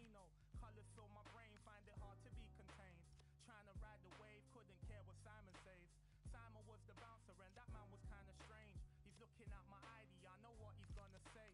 casino. Colors fill my brain, find it hard to be contained. Trying to ride the wave, couldn't care what Simon says. Simon was the bouncer and that man was kinda strange. He's looking at my ID, I know what he's gonna say.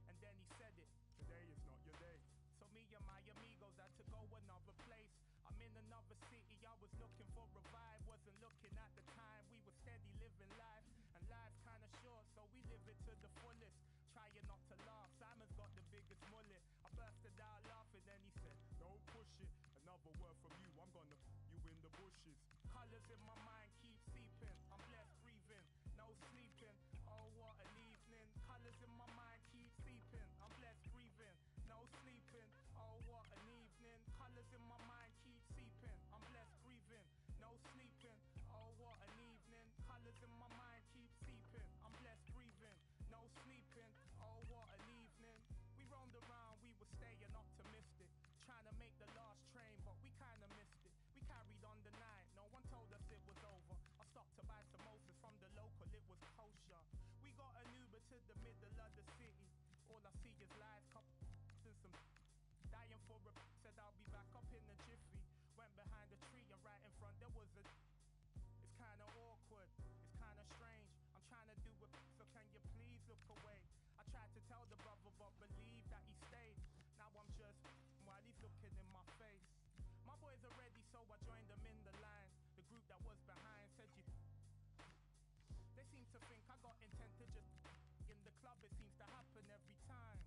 And then he said it, today is not your day. So me and my amigos had to go another place. I'm in another city, I was looking for a vibe. Wasn't looking at the time, we were steady living life. And life's kinda short, so we live it to the fullest. Trying not to laugh, Simon's got the biggest mullet. I bursted out laughing, then he said, don't push it. Another word from you, I'm gonna you in the bushes. Colors in my mind keep seeping, I'm blessed breathing, no sleeping. Oh, what an evening. Colors in my mind keep seeping, I'm blessed breathing, no sleeping. Oh, what an evening. Colors in my mind keep seeping, I'm blessed breathing, no sleeping. Oh, what an evening. Colors in my mind keep seeping, I'm blessed breathing, no sleeping. Oh, what an evening. We roamed around, we were staying optimistic, trying to make the last train, but we kinda missed it. We carried on the night, no one told us it was over. I stopped to buy samosas from the local, it was kosher. We got an Uber to the middle of the city. All I see is lights, cops and some dying for a said I'll be back up in the jiffy. Went behind a tree and right in front there was a. It's kinda awkward, it's kinda strange. I'm trying to do it, so can you please look away? I tried to tell the brother but believe that he stayed. Now I'm just while he's looking in my face. My boys are ready, so I joined them in the line. The group that was behind said you. They seem to think I got intent to just in the club, it seems to happen every time.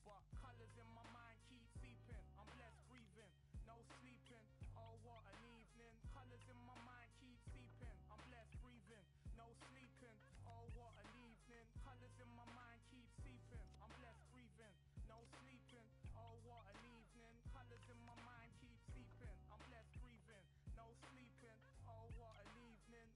But colors in my mind keep seeping, I'm blessed breathing, no sleeping. Oh, what an evening. Colors in my mind keep seeping, I'm blessed breathing, no sleeping. Oh, what an evening. Colors in my mind keep seeping, I'm blessed breathing, no sleeping. Oh, what an evening. Colors in my mind keep seeping, I'm blessed breathing, no sleeping. Oh, what an evening.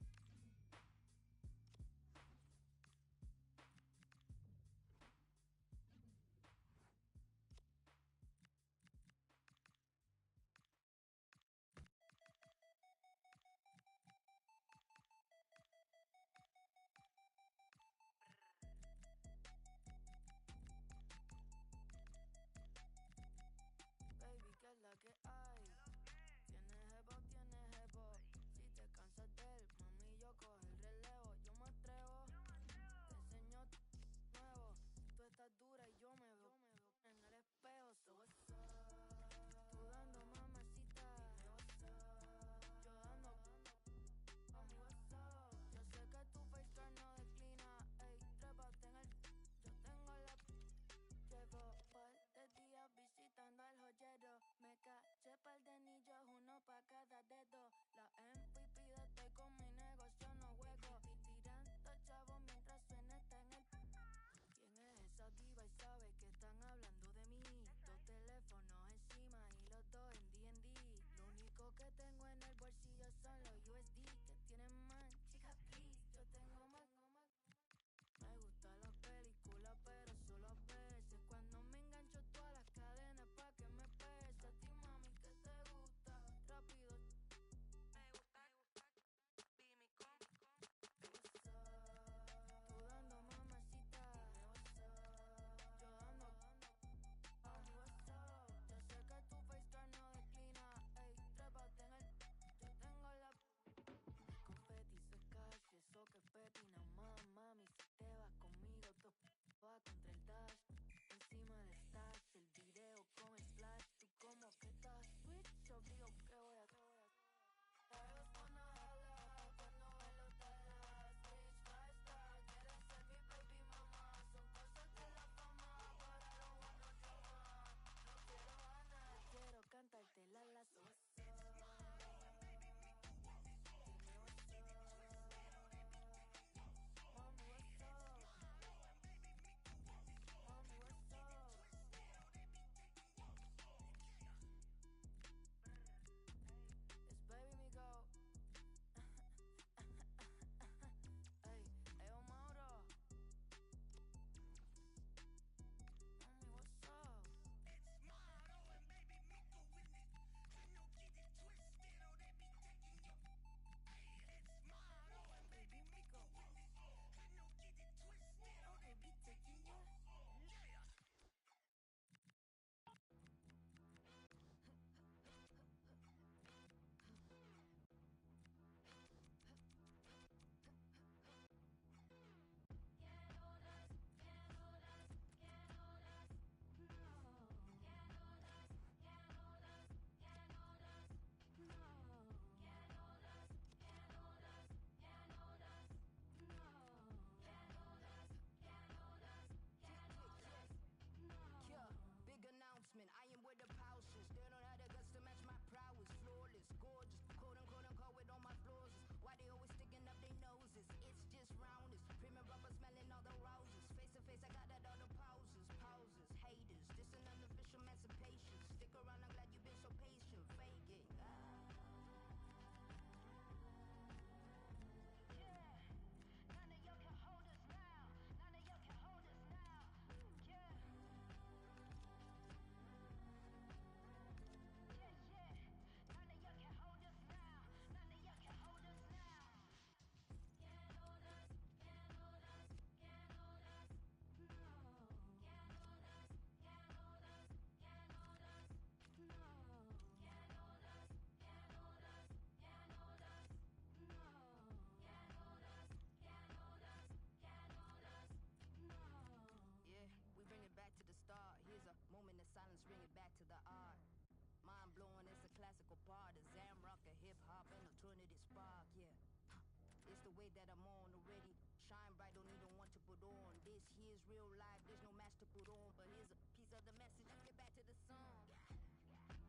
way that I'm on already. Shine bright, don't need no one to put on. This here's real life, there's no match to put on. But here's a piece of the message, let's get back to the song.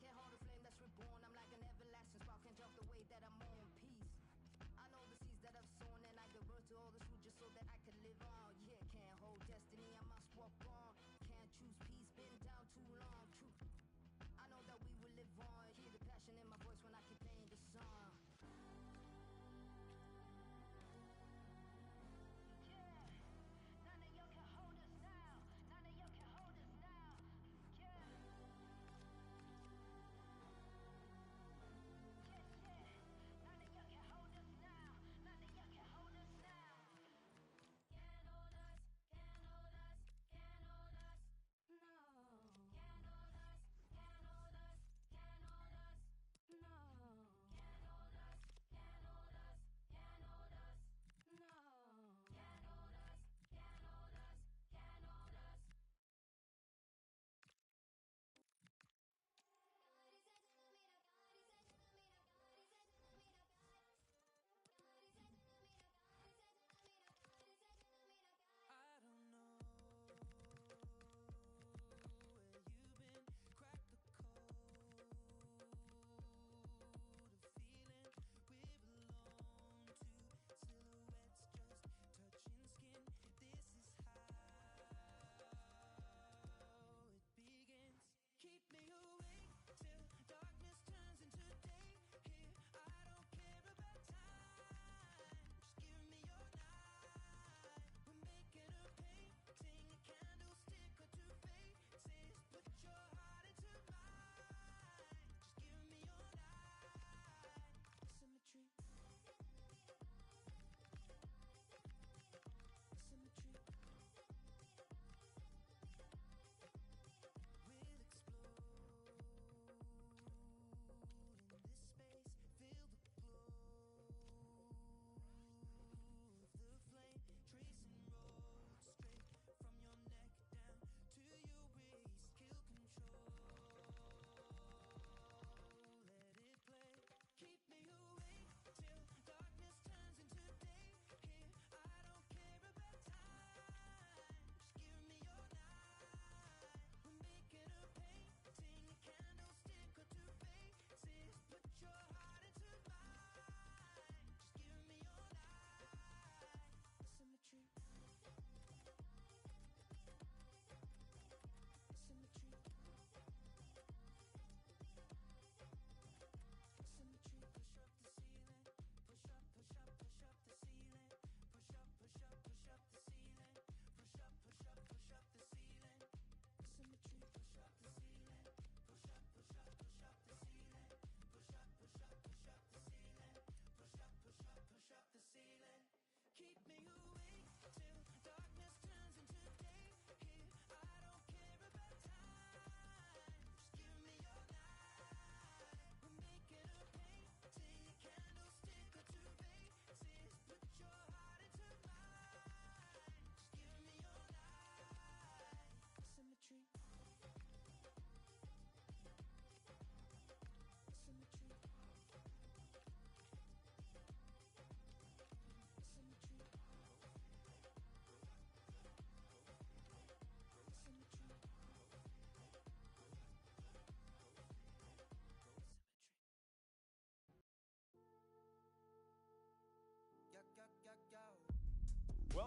Can't hold a flame that's reborn, I'm like an everlasting spark. Can't jump the way that I'm on. Peace. I know the seeds that I've sown, and I give birth to all this fruit just so that I can live on. Yeah, can't hold destiny, I must walk on. Can't choose peace, been down too long. Truth. I know that we will live on. Hear the passion in my voice when I keep playing the song.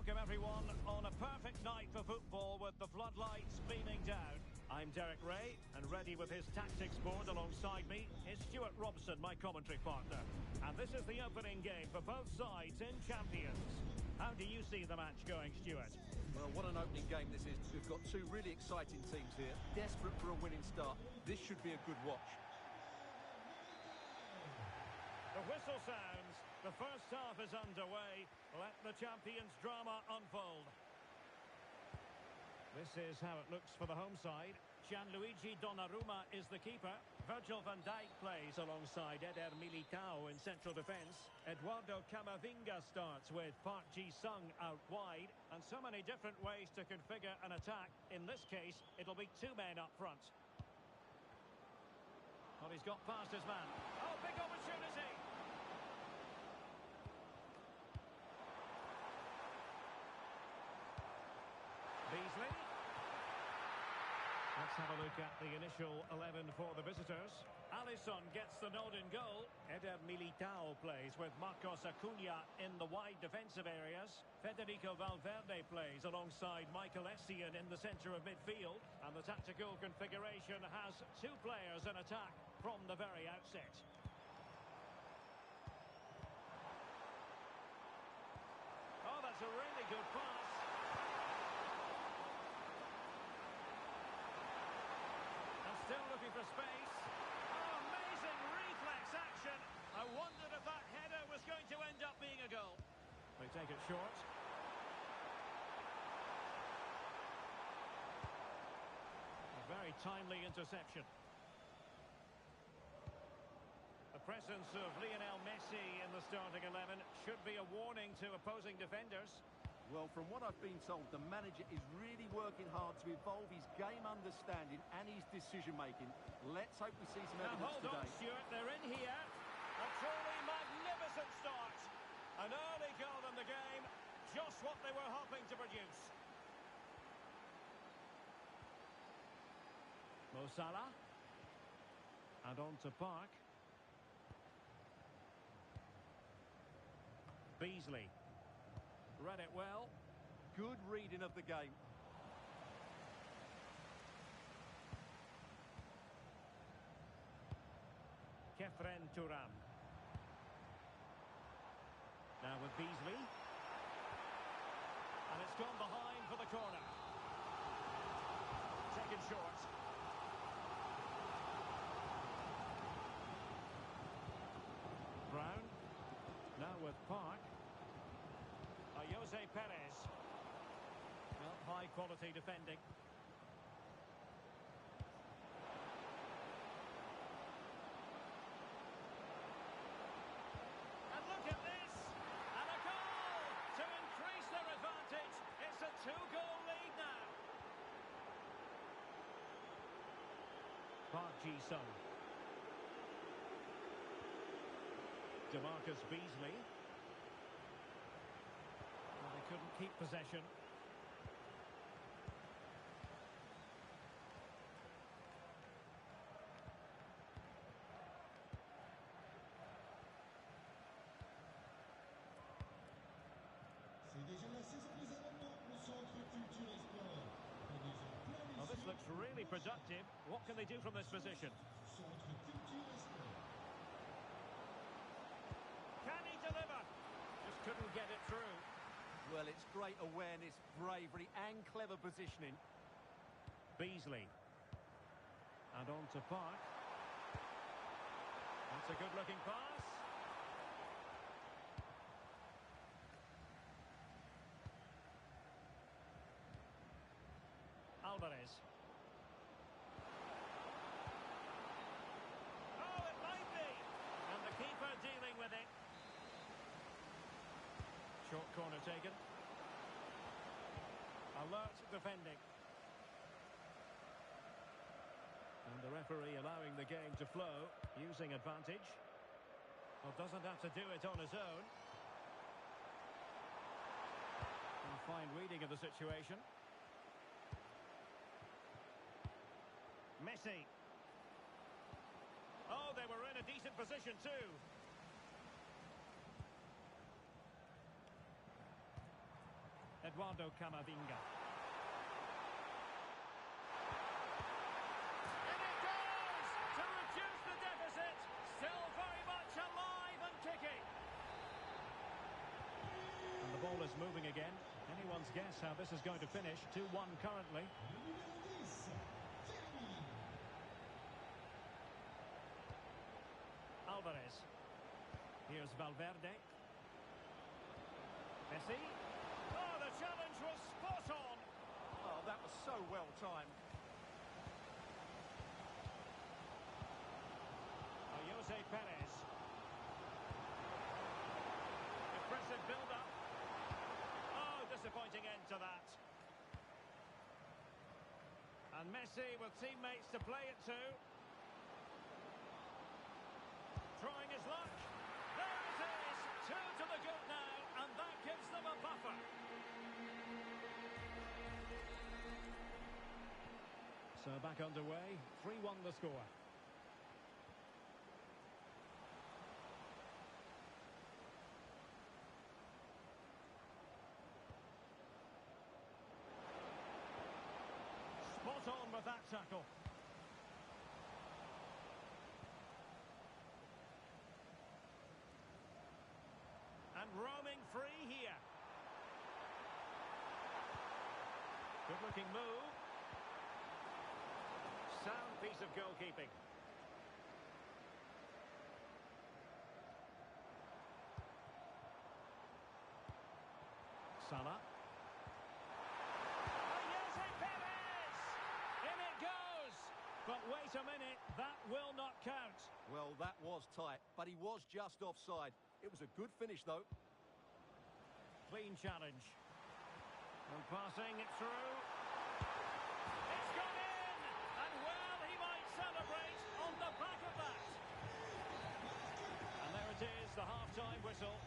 Welcome everyone on a perfect night for football with the floodlights beaming down. I'm Derek Ray, and ready with his tactics board alongside me is Stuart Robson, my commentary partner. And this is the opening game for both sides in Champions. How do you see the match going, Stuart? Well, what an opening game this is. We've got two really exciting teams here, desperate for a winning start. This should be a good watch. The whistle sounds. The first half is underway. Let the Champions drama unfold. This is how it looks for the home side. Gianluigi Donnarumma is the keeper. Virgil van Dijk plays alongside Eder Militao in central defence. Eduardo Camavinga starts with Park Ji-sung out wide. And so many different ways to configure an attack. In this case, it'll be two men up front. Well, he's got past his man. Oh, big opportunity! Let's have a look at the initial 11 for the visitors. Alisson gets the nod in goal. Eder Militao plays with Marcos Acuna in the wide defensive areas. Federico Valverde plays alongside Michael Essien in the centre of midfield. And the tactical configuration has two players in attack from the very outset. Oh, that's a really good pass. And still looking for space. Oh, amazing reflex action. I wondered if that header was going to end up being a goal. They take it short. A very timely interception. The presence of Lionel Messi in the starting 11 should be a warning to opposing defenders. Well, from what I've been told, the manager is really working hard to evolve his game understanding and his decision-making. Let's hope we see some Now evidence hold today. on, Stuart, they're in here. A truly magnificent start. An early goal in the game, just what they were hoping to produce. Mo Salah. And on to Park. Beasley. Read it well. Good reading of the game. Kefren Turan. Now with Beasley. And it's gone behind for the corner. Taken short. Brown. Now with Park. Jose Perez. Well, high quality defending. And look at this! And a goal to increase their advantage. It's a two-goal lead now. Park Ji-sung. DeMarcus Beasley. Couldn't keep possession. Well, this looks really productive. What can they do from this position? Can he deliver? Just couldn't get it through. Well, it's great awareness, bravery and clever positioning. Beasley. And on to Park. That's a good-looking pass. Alvarez. Oh, it might be. And the keeper dealing with it. Short corner taken. Alert defending. And the referee allowing the game to flow, using advantage. Well, doesn't have to do it on his own. And a fine reading of the situation. Messi. Oh, they were in a decent position too. Eduardo Camavinga. And it goes to reduce the deficit. Still very much alive and kicking. And the ball is moving again. Anyone's guess how this is going to finish. 2-1 currently. Alvarez. Here's Valverde. Messi. Oh, the challenge was spot on. Oh, that was so well timed. Jose Perez. Impressive build-up. Oh, disappointing end to that. And Messi with teammates to play it to. Trying his luck. There it is. 2 to the good now, and that gives them a buffer. So back underway, 3-1 the score. Spot on with that tackle. And roaming free here. Good looking move. Sound piece of goalkeeping. Salah. But wait a minute, that will not count. Well, that was tight, but he was just offside. It was a good finish, though. Clean challenge. And passing it through. It's gone in! And well, he might celebrate on the back of that. And there it is, the half-time whistle.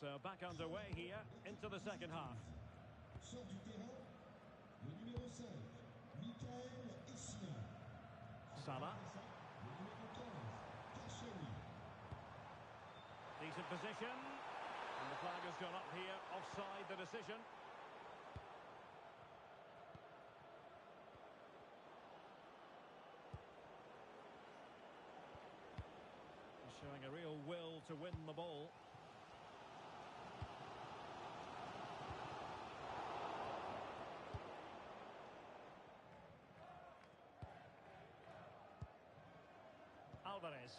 So back underway here into the second half. Sort du terrain, le numéro 5, Michael Essien. Salah. Le numéro 15, Kashani. Decent position. And the flag has gone up here, offside the decision. Showing a real will to win the ball. Alvarez.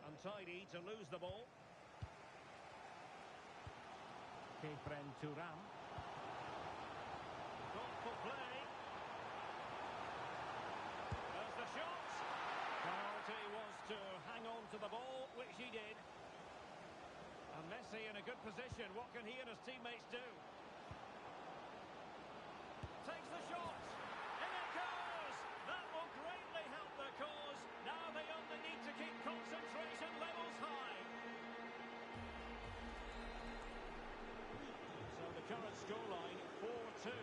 Untidy to lose the ball. Kefren Turam. Thoughtful play. There's the shot. Priority was to hang on to the ball, which he did. And Messi in a good position. What can he and his teammates do? Takes the shot. In it goes. That will greatly help their cause. Now they only need to keep concentration levels high. So the current scoreline, 4-2.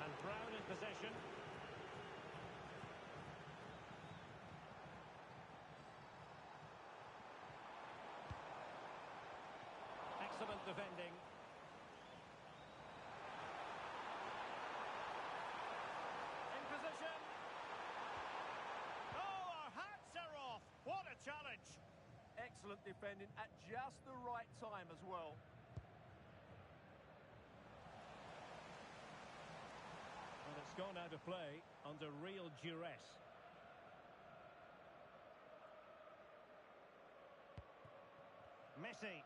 And Brown in possession. Excellent defending. In position. Oh, our hats are off. What a challenge. Excellent defending at just the right time as well. And it's gone out of play under real duress. Messi.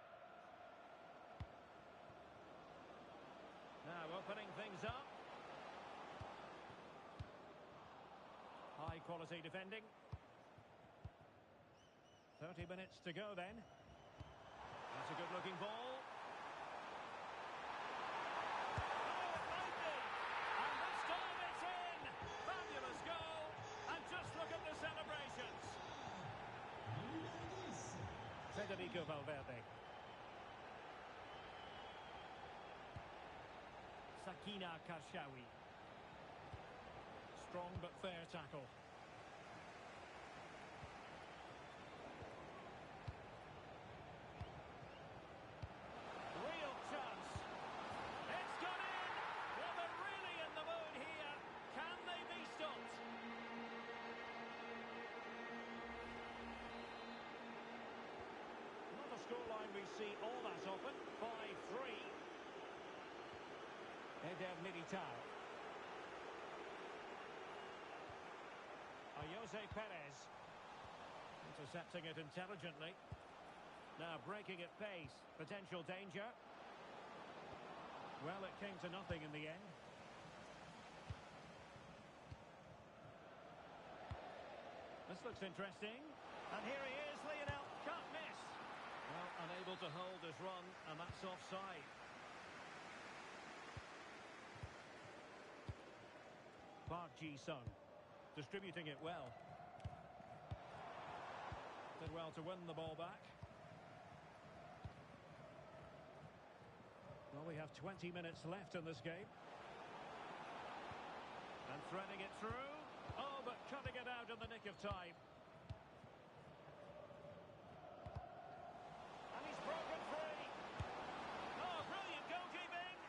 Now opening things up. High quality defending. 30 minutes to go then. That's a good looking ball. Federico Valverde. Sakina Karshawi. Strong but fair tackle. Real chance. It's gone in. Well, they're really in the mood here. Can they be stopped? Not a scoreline we see all that often. 5-3. Eder Militao. Jose Perez. Intercepting it intelligently. Now breaking at pace. Potential danger. Well, it came to nothing in the end. This looks interesting. And here he is, Lionel. Can't miss. Well, unable to hold his run, and that's offside. Park Ji-sung. Distributing it well. Did well to win the ball back. Well, we have 20 minutes left in this game. And threading it through. Oh, but cutting it out in the nick of time. And he's broken free. Oh, brilliant goalkeeping.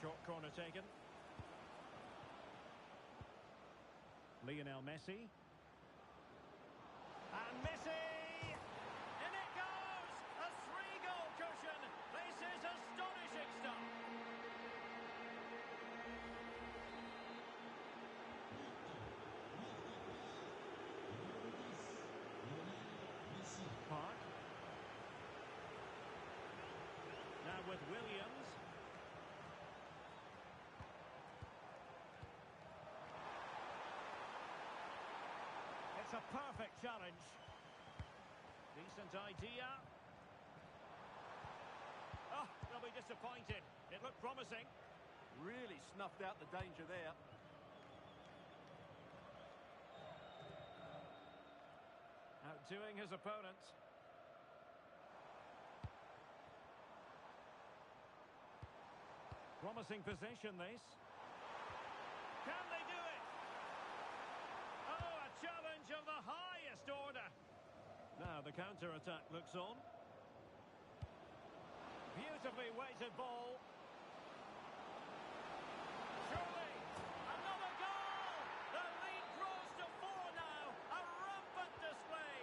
Short corner taken. Lionel Messi. And Messi! In it goes! A 3-goal cushion! This is astonishing stuff! Park. Now with Williams. It's a perfect challenge. Decent idea. Oh, they'll be disappointed. It looked promising. Really snuffed out the danger there. Outdoing his opponent. Promising possession, this. Can they do it? Oh, a challenge of the highest order. Now the counter-attack looks on. Beautifully weighted ball. Surely, another goal! The lead grows to 4 now. A rampant display.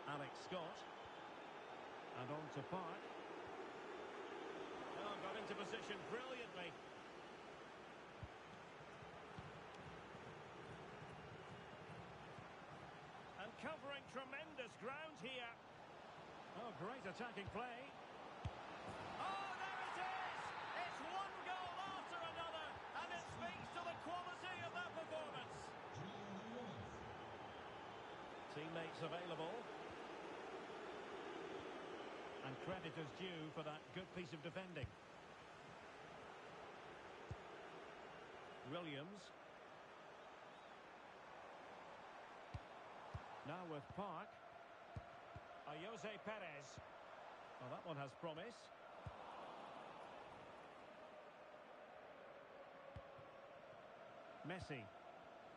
Alex Scott. And on to Park. Oh, got into position brilliantly. And covering tremendous ground here. Oh, great attacking play. Oh, there it is! It's one goal after another, and it speaks to the quality of that performance. Teammates available. And credit is due for that good piece of defending. Williams. Now with Park. Jose Perez. Well, that one has promise. Messi.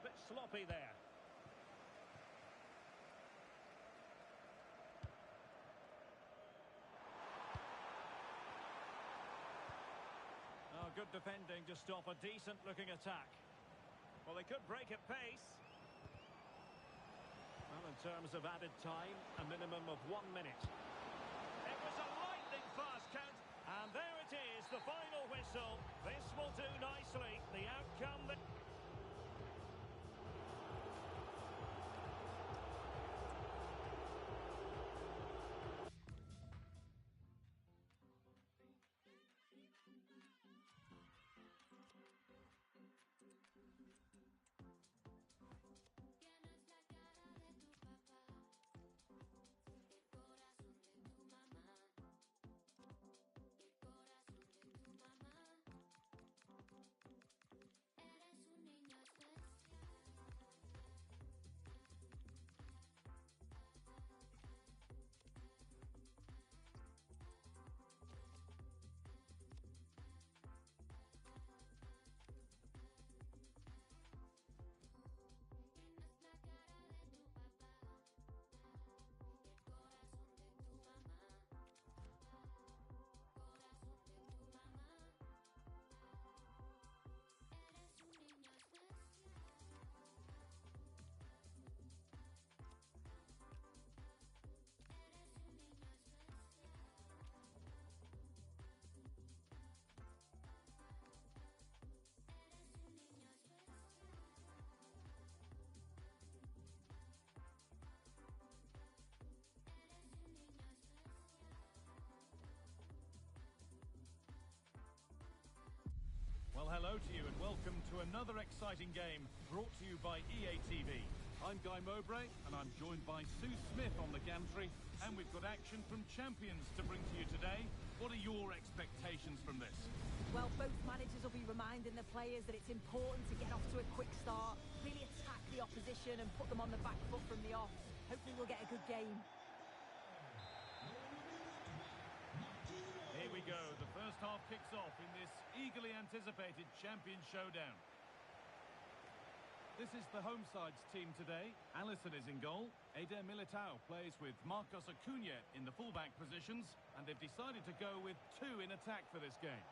Bit sloppy there. Oh, good defending to stop a decent-looking attack. Well, they could break at pace. Well, in terms of added time, a minimum of 1 minute. It was a lightning-fast count, and there it is, the final whistle. This will do nicely. The outcome... hello to you and welcome to another exciting game brought to you by EA TV. I'm Guy Mowbray and I'm joined by Sue Smith on the gantry, and we've got action from Champions to bring to you today. What are your expectations from this? Well, both managers will be reminding the players that it's important to get off to a quick start, really attack the opposition and put them on the back foot from the off. Hopefully we'll get a good game. Here we go. The first half kicks off in this eagerly anticipated Champions showdown. This is the home side's team today. Alisson is in goal. Eder Militao plays with Marcos Acuna in the fullback positions, and they've decided to go with two in attack for this game.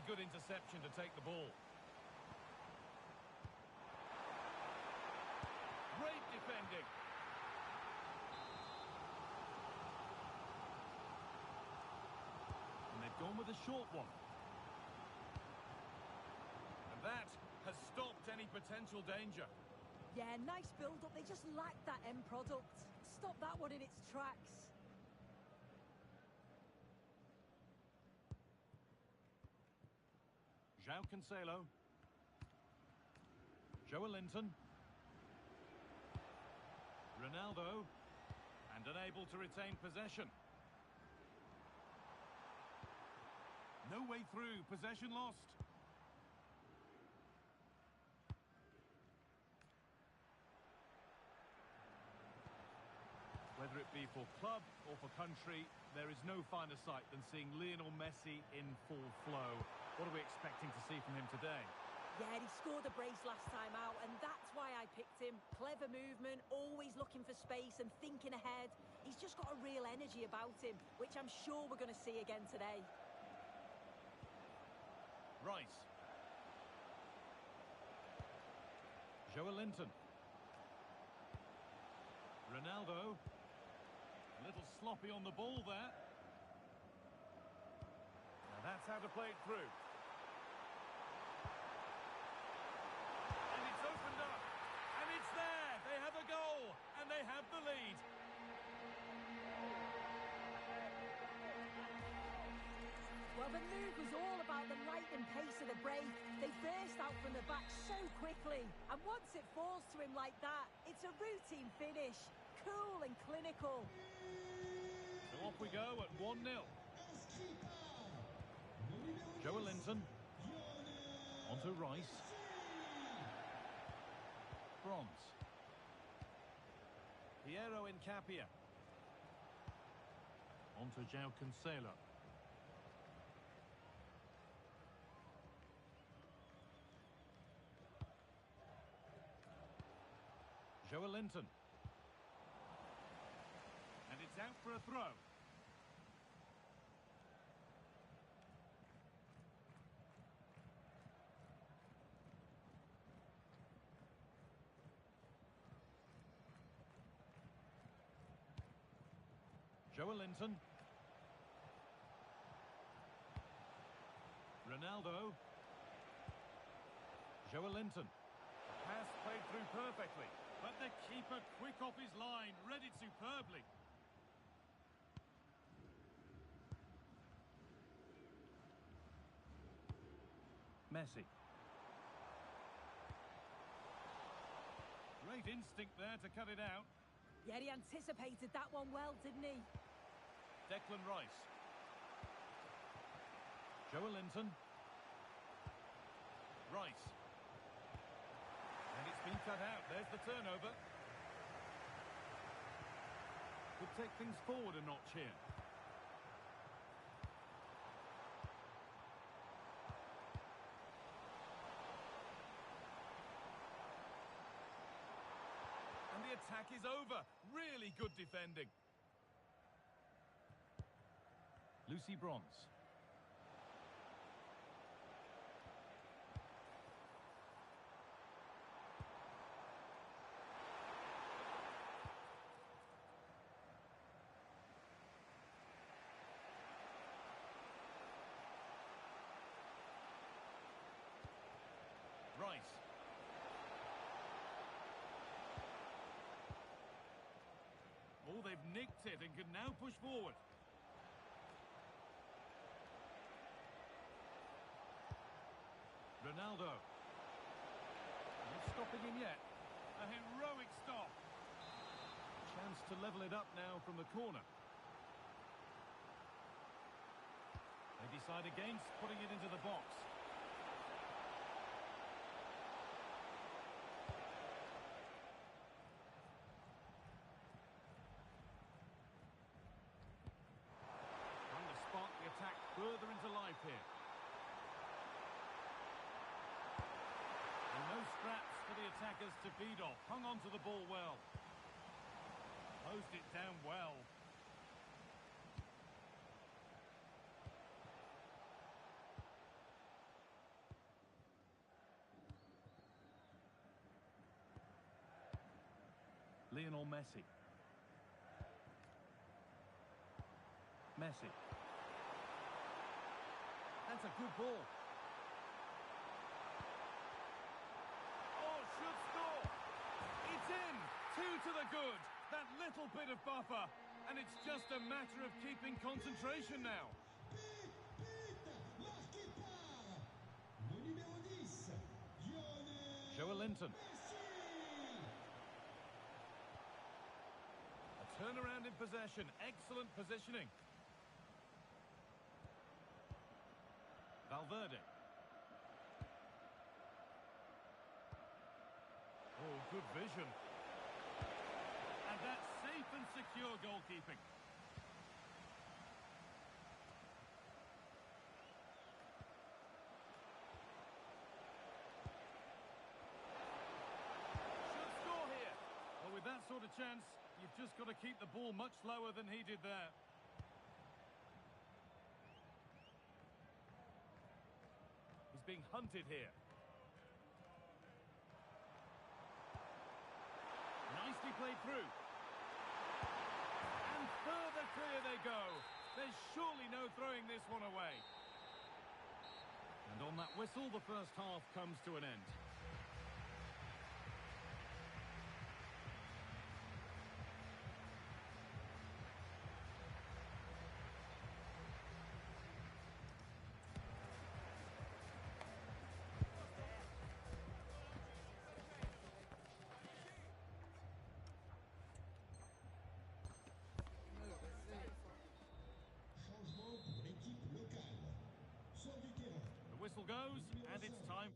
Good interception to take the ball. Great defending. And they've gone with a short one. And that has stopped any potential danger. Yeah, nice build-up. They just lacked that end product. Stop that one in its tracks. João Cancelo. Joelinton. Ronaldo. And unable to retain possession. No way through. Possession lost. Whether it be for club or for country, there is no finer sight than seeing Lionel Messi in full flow. What are we expecting to see from him today? Yeah, he scored a brace last time out, and that's why I picked him. Clever movement, always looking for space and thinking ahead. He's just got a real energy about him, which I'm sure we're going to see again today. Rice. Joelinton. Ronaldo. A little sloppy on the ball there. Now that's how to play it through. And it's opened up. And it's there. They have a goal. And they have the lead. Well, the move was all about the lightning pace of the break. They burst out from the back so quickly. And once it falls to him like that, it's a routine finish. Cool and clinical. So off we go at 1-0. Joelinton. Onto Rice. Bronze. Piero Incapia. Onto João Cancelo. Joelinton. And it's out for a throw. Joelinton. Ronaldo. Joelinton. Pass played through perfectly, but the keeper quick off his line, read it superbly. Messi. Great instinct there to cut it out. Yeah, he anticipated that one well, didn't he? Declan Rice. Joelinton. Rice. And it's been cut out. There's the turnover. Could take things forward a notch here. And the attack is over. Really good defending. Lucy Bronze. slice. Oh, they've nicked it and can now push forward. Ronaldo. Not stopping him yet. A heroic stop. Chance to level it up now from the corner. They decide against putting it into the box. Trying to spark the attack further into life here. And no scraps for the attackers to feed off. Hung on to the ball well. Closed it down well. Lionel Messi. Messi. That's a good ball. Oh, should score. It's in. 2 to the good. That little bit of buffer. And it's just a matter of keeping concentration now. Le numéro 10, Joe Linton. A turnaround in possession. Excellent positioning. Valverde. Oh, good vision. And that's safe and secure goalkeeping. Should score here. Well, with that sort of chance, you've just got to keep the ball much lower than he did there. He's being hunted here. Nicely played through. And further clear they go. There's surely no throwing this one away. And on that whistle, the first half comes to an end. changement pour l'équipe locale. Sort du terrain. The whistle goes, and it's time.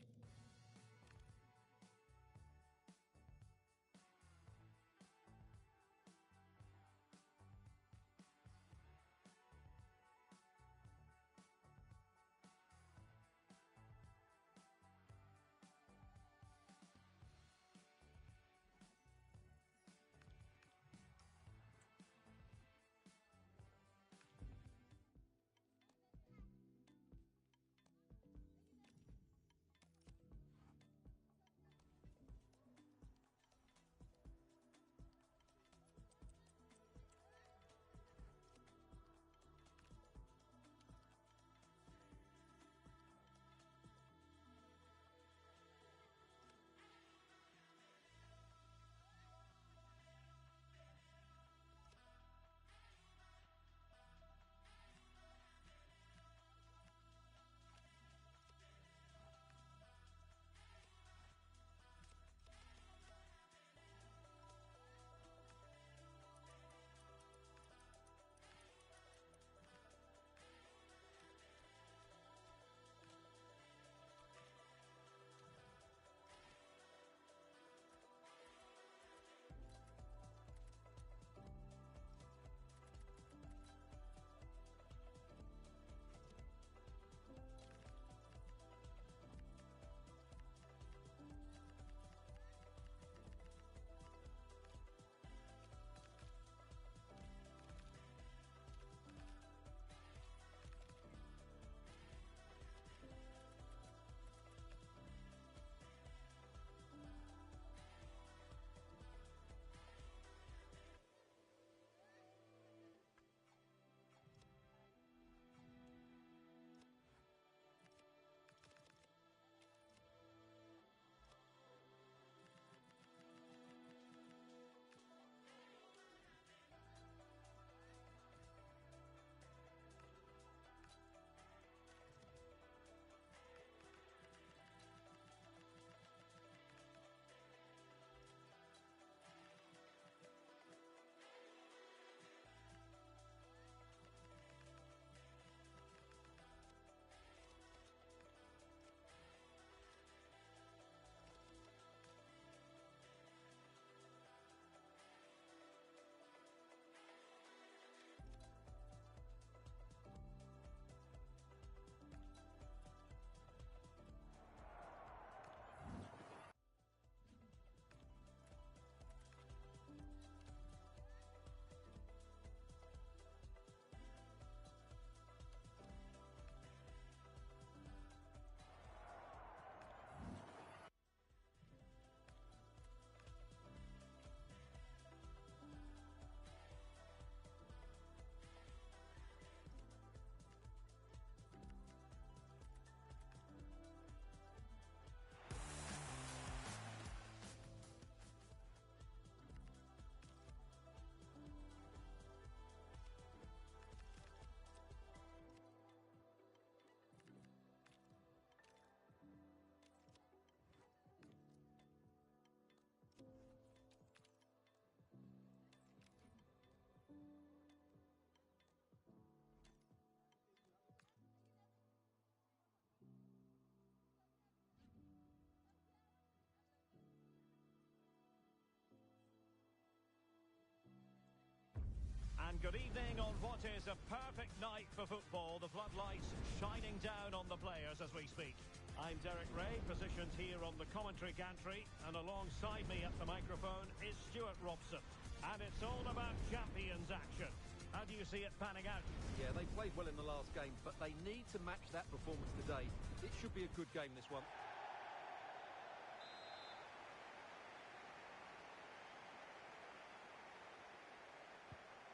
what is a perfect night for football. The floodlights shining down on the players as we speak. I'm Derek Ray, positioned here on the commentary gantry, and alongside me at the microphone is Stuart Robson. And it's all about Champions action. How do you see it panning out? Yeah, they played well in the last game, but they need to match that performance today. It should be a good game, this one.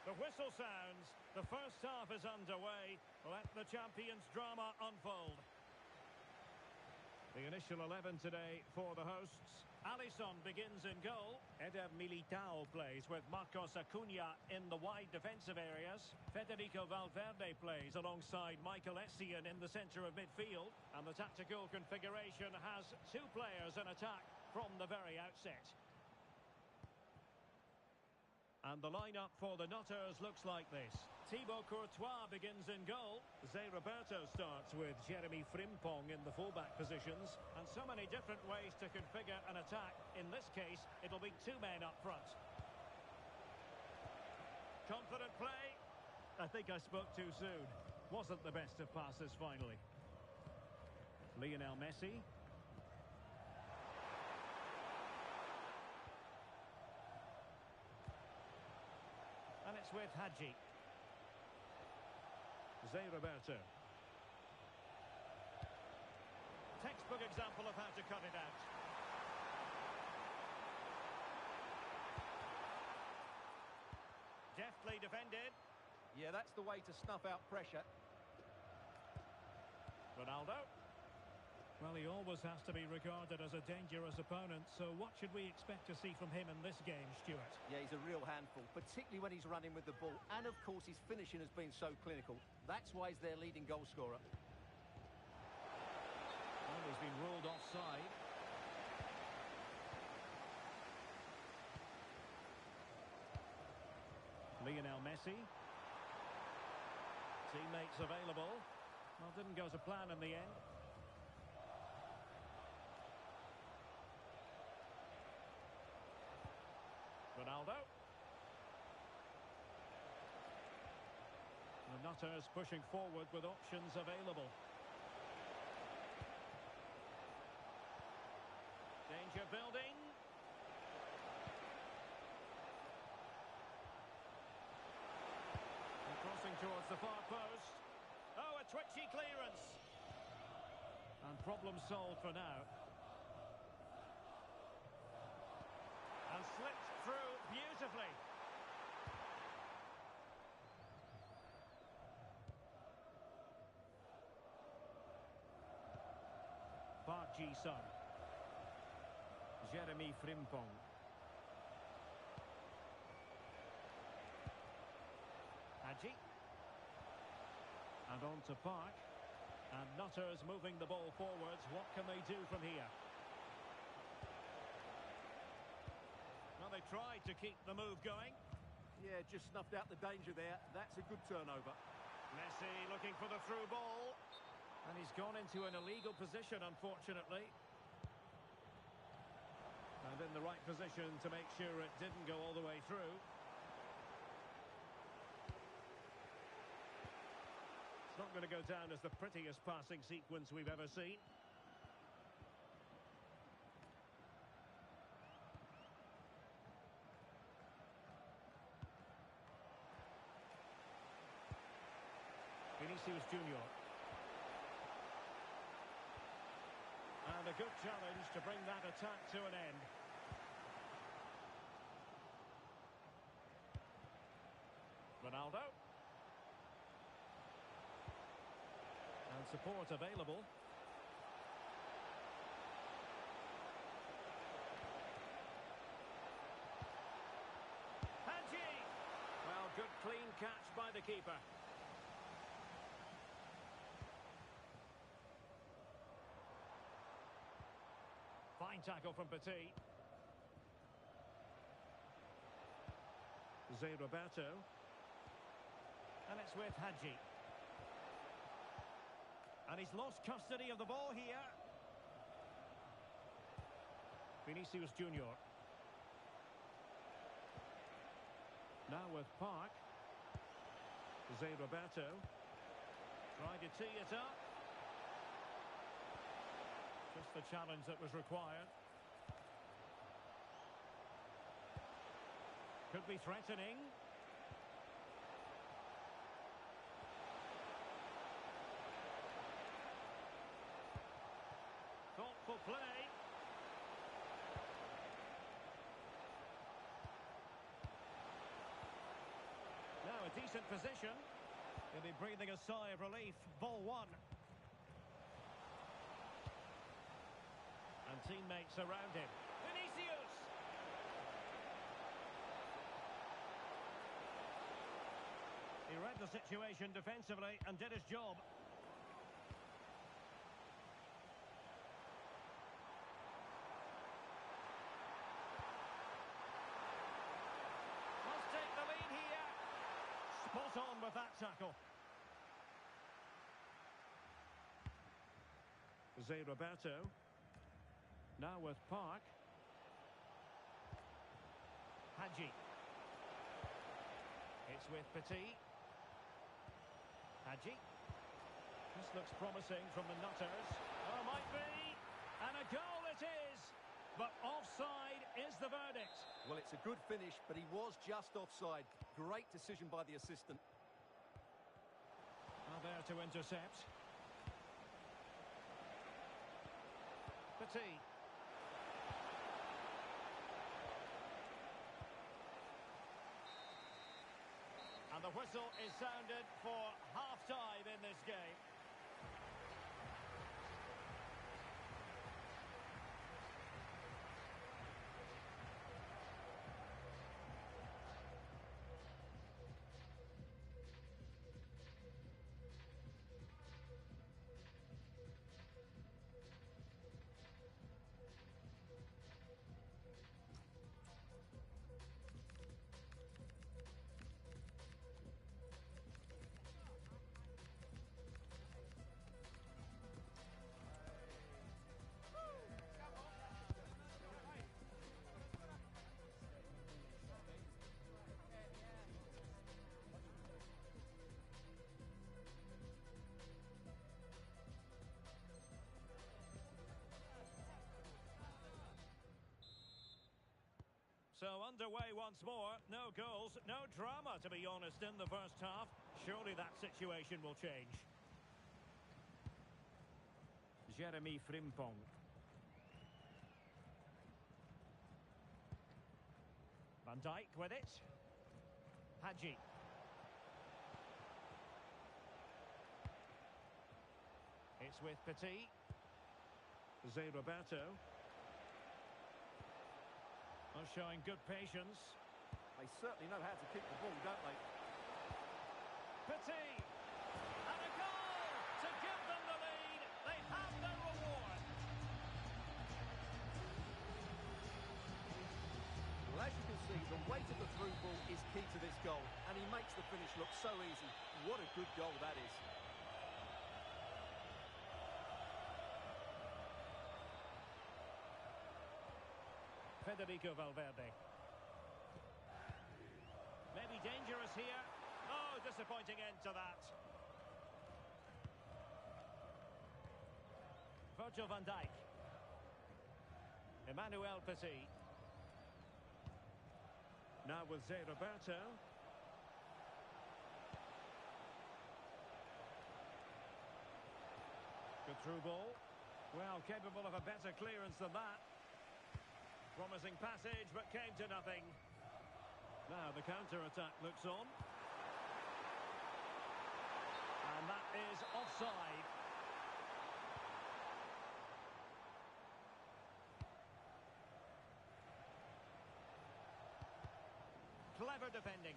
The whistle sounds. The first half is underway. Let the Champions drama unfold. The initial 11 today for the hosts. Alisson begins in goal. Eder Militao plays with Marcos Acuna in the wide defensive areas. Federico Valverde plays alongside Michael Essien in the centre of midfield. And the tactical configuration has two players in attack from the very outset. And the lineup for the Nutters looks like this. Thibaut Courtois begins in goal. Zé Roberto starts with Jeremy Frimpong in the fullback positions. And so many different ways to configure an attack. In this case, it'll be two men up front. Confident play. I think I spoke too soon. Wasn't the best of passes finally. Lionel Messi. And it's with Hadji. Zé Roberto. Textbook example of how to cut it out. Deftly defended. Yeah, that's the way to snuff out pressure. Ronaldo. Well, he always has to be regarded as a dangerous opponent, so what should we expect to see from him in this game, Stuart? Yeah, he's a real handful, particularly when he's running with the ball. And, of course, his finishing has been so clinical. That's why he's their leading goal scorer. Well, he's been ruled offside. Lionel Messi. Teammates available. Well, didn't go to plan in the end. Ronaldo. The Nutters pushing forward with options available. Danger building. And crossing towards the far post. Oh, a twitchy clearance. And problem solved for now. And slipped through beautifully. Park Ji-sung. Jeremy Frimpong. Hadji. And on to Park. And Nutters moving the ball forwards. What can they do from here? Well, they tried to keep the move going. Yeah, just snuffed out the danger there. That's a good turnover. Messi looking for the through ball. And he's gone into an illegal position, unfortunately. And in the right position to make sure it didn't go all the way through. It's not going to go down as the prettiest passing sequence we've ever seen. Vinicius Junior. And a good challenge to bring that attack to an end. Ronaldo. And support available. Hadji! Well, good clean catch by the keeper. Fine tackle from Petit. Zé Roberto. And it's with Hadji. And he's lost custody of the ball here. Vinicius Junior. Now with Park. Zé Roberto. Trying to tee it up. Just the challenge that was required. Could be threatening. Thoughtful play. Now a decent position. He'll be breathing a sigh of relief. Ball one. And teammates around him. Vinicius! He read the situation defensively and did his job. Must take the lead here. Spot on with that tackle. Zé Roberto. Now with Park. Hadji. It's with Petit. Hadji. This looks promising from the Nutters. Oh, might be. And a goal it is. But offside is the verdict. Well, it's a good finish, but he was just offside. Great decision by the assistant. Now there to intercept. Petit. And the whistle is sounded for half-time in this game. So underway once more. No goals, no drama, to be honest, in the first half. Surely that situation will change. Jeremy Frimpong. Van Dijk with it. Hadji. It's with Petit. Zé Roberto. Showing good patience. They certainly know how to kick the ball, don't they? Petit! And a goal to give them the lead. They have their reward. Well, as you can see, the weight of the through ball is key to this goal, and he makes the finish look so easy. What a good goal that is. Federico Valverde. Maybe dangerous here. Oh, disappointing end to that. Virgil van Dijk. Emmanuel Petit. Now with Zé Roberto. Good through ball. Well, capable of a better clearance than that. Promising passage, but came to nothing. Now the counter-attack looks on. And that is offside. Clever defending.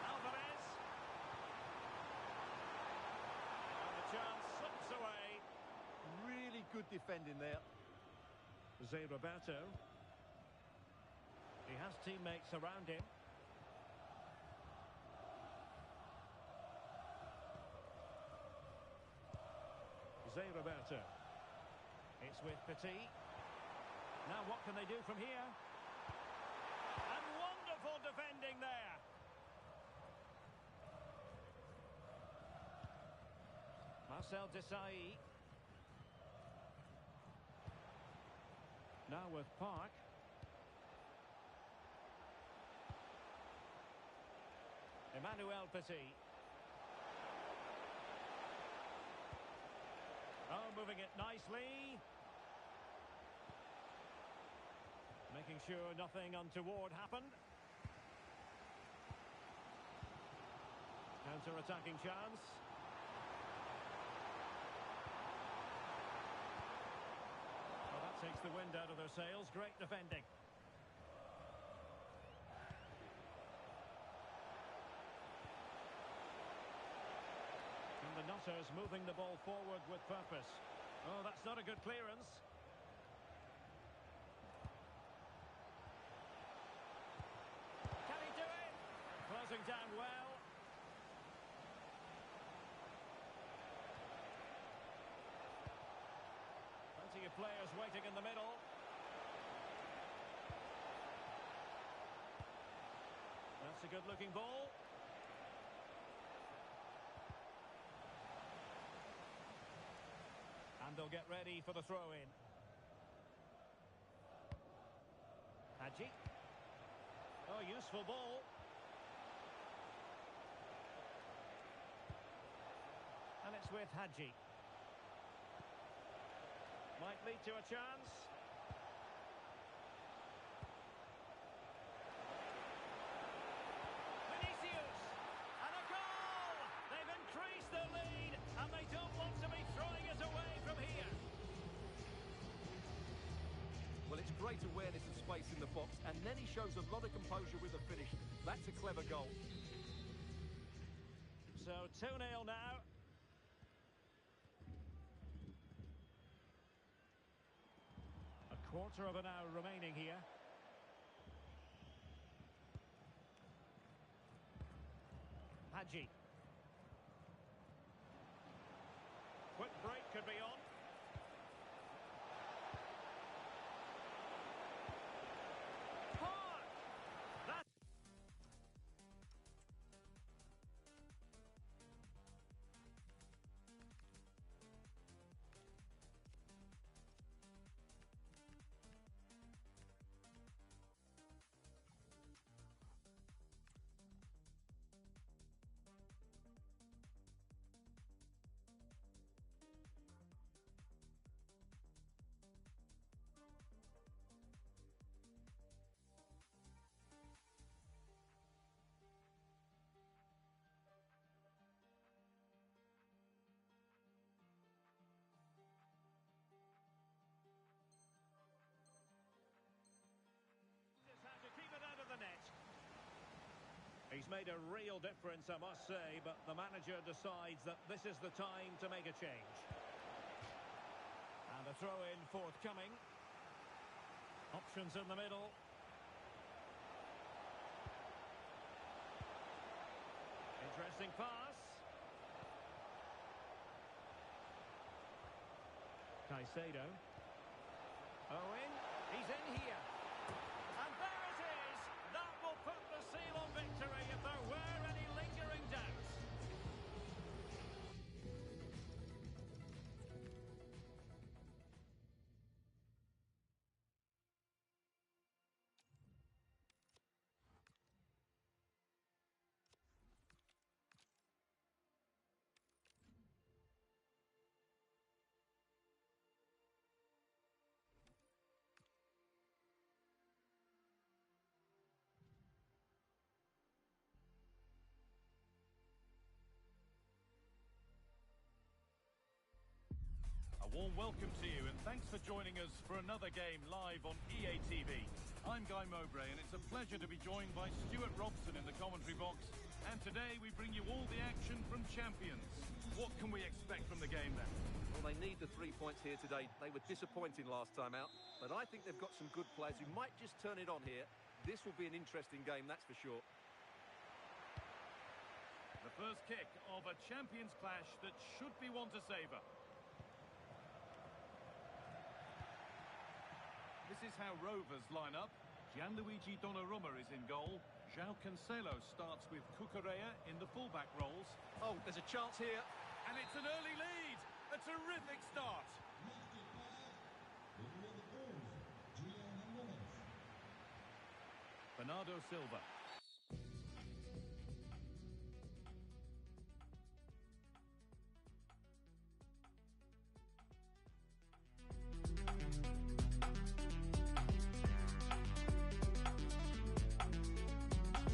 Alvarez. And the chance slips away. Really good defending there. Zé Roberto. He has teammates around him. Zé Roberto. It's with Petit. Now what can they do from here? Careful defending there. Marcel Desailly. Now with Park. Emmanuel Petit. Oh, moving it nicely. Making sure nothing untoward happened. Counter-attacking chance. Well, that takes the wind out of their sails. Great defending. And the Nutters moving the ball forward with purpose. Oh, that's not a good clearance. Can he do it? Closing down well. Plenty of players waiting in the middle. That's a good-looking ball. And they'll get ready for the throw-in. Hadji. Oh, useful ball. And it's with Hadji. Might lead to a chance. Vinicius! And a goal! They've increased their lead, and they don't want to be throwing it away from here. Well, it's great awareness of space in the box, and then he shows a lot of composure with the finish. That's a clever goal. So 2-0 now. A quarter of an hour remaining here. Hadji. Quick break could be on. Park! That... Had to keep it out of the net. He's made a real difference, I must say, but the manager decides that this is the time to make a change. And a throw-in forthcoming. Options in the middle. Interesting pass. Caicedo. Owen, he's in here. And there it is! That will put the seal on victory if there were any lingering doubts. A warm welcome to you and thanks for joining us for another game live on EA TV. I'm Guy Mowbray and it's a pleasure to be joined by Stuart Robson in the commentary box. And today we bring you all the action from Champions. What can we expect from the game then? Well, they need the 3 points here today. They were disappointing last time out, but I think they've got some good players who might just turn it on here. This will be an interesting game, that's for sure. The first kick of a Champions clash that should be one to savour. This is how Rovers line up. Gianluigi Donnarumma is in goal. João Cancelo starts with Cucurella in the fullback roles. Oh, there's a chance here. And it's an early lead. A terrific start. Marqué par le numéro 11, Julian Hernandez. Bernardo Silva.